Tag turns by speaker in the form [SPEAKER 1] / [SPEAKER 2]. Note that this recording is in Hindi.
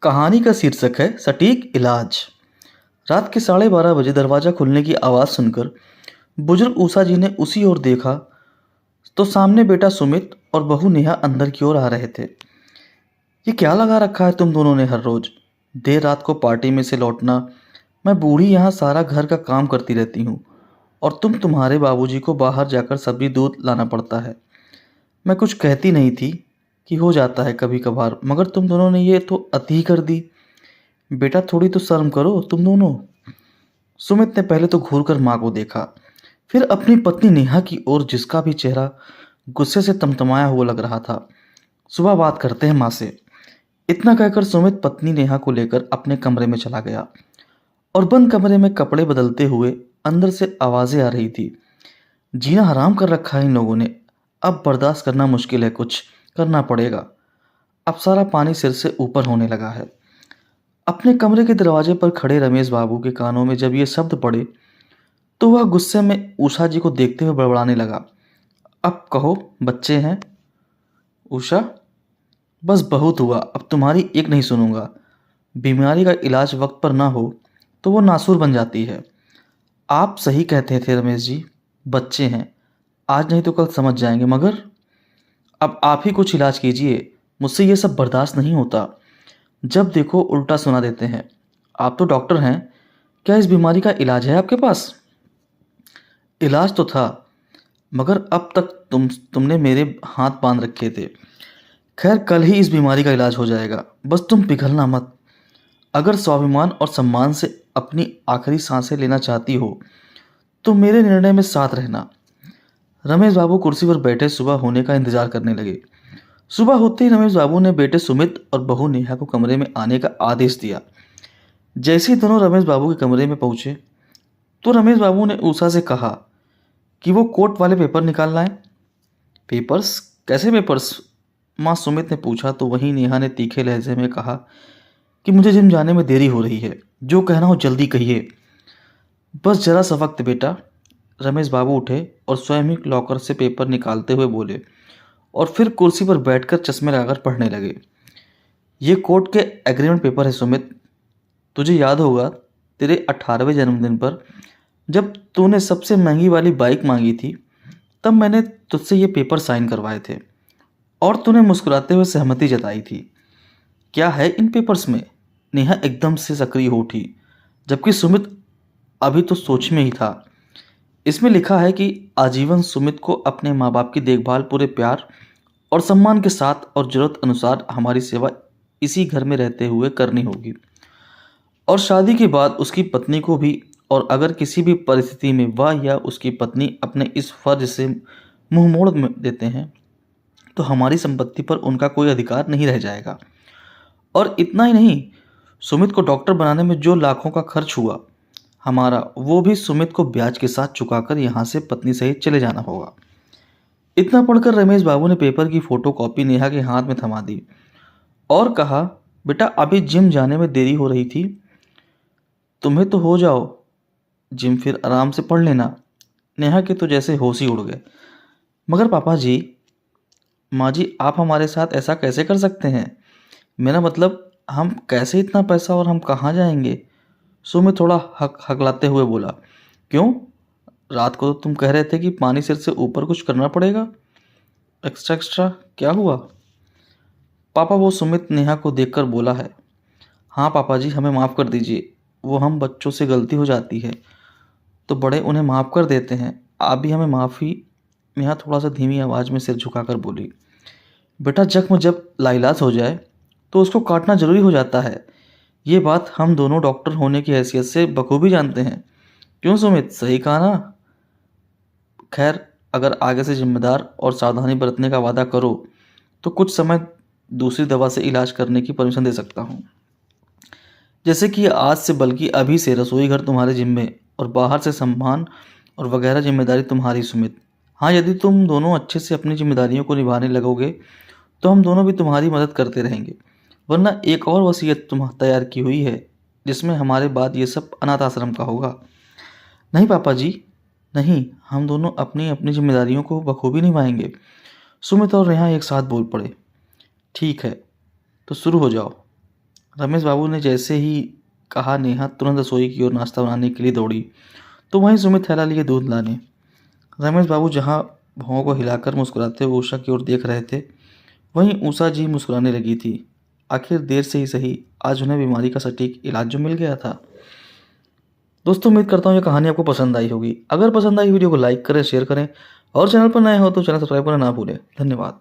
[SPEAKER 1] कहानी का शीर्षक है सटीक इलाज। रात के 12:30 बजे दरवाज़ा खुलने की आवाज़ सुनकर बुजुर्ग उषा जी ने उसी ओर देखा तो सामने बेटा सुमित और बहू नेहा अंदर की ओर आ रहे थे। ये क्या लगा रखा है तुम दोनों ने हर रोज? देर रात को पार्टी में से लौटना। मैं बूढ़ी यहाँ सारा घर का काम करती रहती हूँ और तुम्हारे बाबूजी को बाहर जाकर सब्जी दूध लाना पड़ता है। मैं कुछ कहती नहीं थी कि हो जाता है कभी कभार, मगर तुम दोनों ने ये तो अति ही कर दी। बेटा थोड़ी तो शर्म करो तुम दोनों। सुमित ने पहले तो घूरकर माँ को देखा, फिर अपनी पत्नी नेहा की ओर जिसका भी चेहरा गुस्से से तमतमाया हुआ लग रहा था। सुबह बात करते हैं माँ से। इतना कहकर सुमित पत्नी नेहा को लेकर अपने कमरे में चला गया और बंद कमरे में कपड़े बदलते हुए अंदर से आवाजें आ रही थी। जीना हराम कर रखा है इन लोगों ने। अब बर्दाश्त करना मुश्किल है, कुछ करना पड़ेगा। अब सारा पानी सिर से ऊपर होने लगा है। अपने कमरे के दरवाजे पर खड़े रमेश बाबू के कानों में जब ये शब्द पड़े तो वह गुस्से में उषा जी को देखते हुए बड़बड़ाने लगा। अब कहो, बच्चे हैं। उषा, बस बहुत हुआ, अब तुम्हारी एक नहीं सुनूंगा। बीमारी का इलाज वक्त पर ना हो तो वो नासूर बन जाती है। आप सही कहते थे रमेश जी, बच्चे हैं, आज नहीं तो कल समझ जाएंगे, मगर अब आप ही कुछ इलाज कीजिए। मुझसे ये सब बर्दाश्त नहीं होता। जब देखो उल्टा सुना देते हैं। आप तो डॉक्टर हैं, क्या इस बीमारी का इलाज है आपके पास? इलाज तो था, मगर अब तक तुमने मेरे हाथ बांध रखे थे। खैर, कल ही इस बीमारी का इलाज हो जाएगा, बस तुम पिघलना मत। अगर स्वाभिमान और सम्मान से अपनी आखिरी सांसें लेना चाहती हो तो मेरे निर्णय में साथ रहना। रमेश बाबू कुर्सी पर बैठे सुबह होने का इंतजार करने लगे। सुबह होते ही रमेश बाबू ने बेटे सुमित और बहू नेहा को कमरे में आने का आदेश दिया। जैसे ही दोनों रमेश बाबू के कमरे में पहुंचे तो रमेश बाबू ने उषा से कहा कि वो कोर्ट वाले पेपर निकाल लाएं। पेपर्स? कैसे पेपर्स? माँ सुमित ने पूछा तो वहीं नेहा ने तीखे लहजे में कहा कि मुझे जिम जाने में देरी हो रही है, जो कहना हो जल्दी कहिए। बस जरा सा वक्त बेटा। रमेश बाबू उठे और स्वयं ही लॉकर से पेपर निकालते हुए बोले और फिर कुर्सी पर बैठकर चश्मे लगाकर पढ़ने लगे। ये कोर्ट के एग्रीमेंट पेपर है सुमित। तुझे याद होगा तेरे 18वें जन्मदिन पर जब तूने सबसे महंगी वाली बाइक मांगी थी, तब मैंने तुझसे ये पेपर साइन करवाए थे और तूने मुस्कुराते हुए सहमति जताई थी। क्या है इन पेपर्स में? नेहा एकदम से सक्रिय हो उठी, जबकि सुमित अभी तो सोच में ही था। इसमें लिखा है कि आजीवन सुमित को अपने माँ बाप की देखभाल पूरे प्यार और सम्मान के साथ और जरूरत अनुसार हमारी सेवा इसी घर में रहते हुए करनी होगी, और शादी के बाद उसकी पत्नी को भी। और अगर किसी भी परिस्थिति में वह या उसकी पत्नी अपने इस फर्ज से मुंह मोड़ देते हैं तो हमारी संपत्ति पर उनका कोई अधिकार नहीं रह जाएगा। और इतना ही नहीं, सुमित को डॉक्टर बनाने में जो लाखों का खर्च हुआ हमारा, वो भी सुमित को ब्याज के साथ चुकाकर यहाँ से पत्नी सहित चले जाना होगा। इतना पढ़कर रमेश बाबू ने पेपर की फोटो कॉपी नेहा के हाथ में थमा दी और कहा, बेटा अभी जिम जाने में देरी हो रही थी, तुम्हें तो हो जाओ जिम, फिर आराम से पढ़ लेना। नेहा के तो जैसे होश ही उड़ गए। मगर पापा जी, माँ जी, आप हमारे साथ ऐसा कैसे कर सकते हैं? मेरा मतलब, हम कैसे इतना पैसा और हम कहाँ जाएंगे? सुमित थोड़ा हकलाते हुए बोला। क्यों? रात को तो तुम कह रहे थे कि पानी सिर से ऊपर कुछ करना पड़ेगा। एक्स्ट्रा एक्स्ट्रा क्या हुआ? पापा, वो सुमित नेहा को देखकर बोला है। हाँ पापा जी, हमें माफ़ कर दीजिए, वो हम बच्चों से गलती हो जाती है तो बड़े उन्हें माफ़ कर देते हैं, आप भी हमें माफ़ी। नेहा थोड़ा सा धीमी आवाज़ में सिर झुकाकर बोली। बेटा, जख्म जब लाइलाज हो जाए तो उसको काटना ज़रूरी हो जाता है। ये बात हम दोनों डॉक्टर होने की हैसियत से बखूबी जानते हैं। क्यों सुमित, सही कहा ना? खैर, अगर आगे से जिम्मेदार और सावधानी बरतने का वादा करो तो कुछ समय दूसरी दवा से इलाज करने की परमिशन दे सकता हूँ। जैसे कि आज से, बल्कि अभी से रसोई घर तुम्हारे जिम्मे और बाहर से सामान और वगैरह जिम्मेदारी तुम्हारी सुमित। हाँ, यदि तुम दोनों अच्छे से अपनी जिम्मेदारियों को निभाने लगोगे तो हम दोनों भी तुम्हारी मदद करते रहेंगे। वरना एक और वसीयत तुम तैयार की हुई है जिसमें हमारे बाद ये सब अनाथ आश्रम का होगा। नहीं पापा जी, नहीं, हम दोनों अपनी अपनी जिम्मेदारियों को बखूबी निभाएंगे। सुमित और नेहा एक साथ बोल पड़े। ठीक है, तो शुरू हो जाओ। रमेश बाबू ने जैसे ही कहा, नेहा तुरंत रसोई की ओर नाश्ता बनाने के लिए दौड़ी, तो वहीं सुमित थैला लिए दूध लाने। रमेश बाबू जहाँ भौं को हिलाकर मुस्कुराते हुए उषा की ओर देख रहे थे, वहीं उषा जी मुस्कुराने लगी थी। आखिर देर से ही सही, आज उन्हें बीमारी का सटीक इलाज जो मिल गया था। दोस्तों, उम्मीद करता हूँ ये कहानी आपको पसंद आई होगी। अगर पसंद आई वीडियो को लाइक करें, शेयर करें और चैनल पर नए हो तो चैनल सब्सक्राइब करना ना भूलें। धन्यवाद।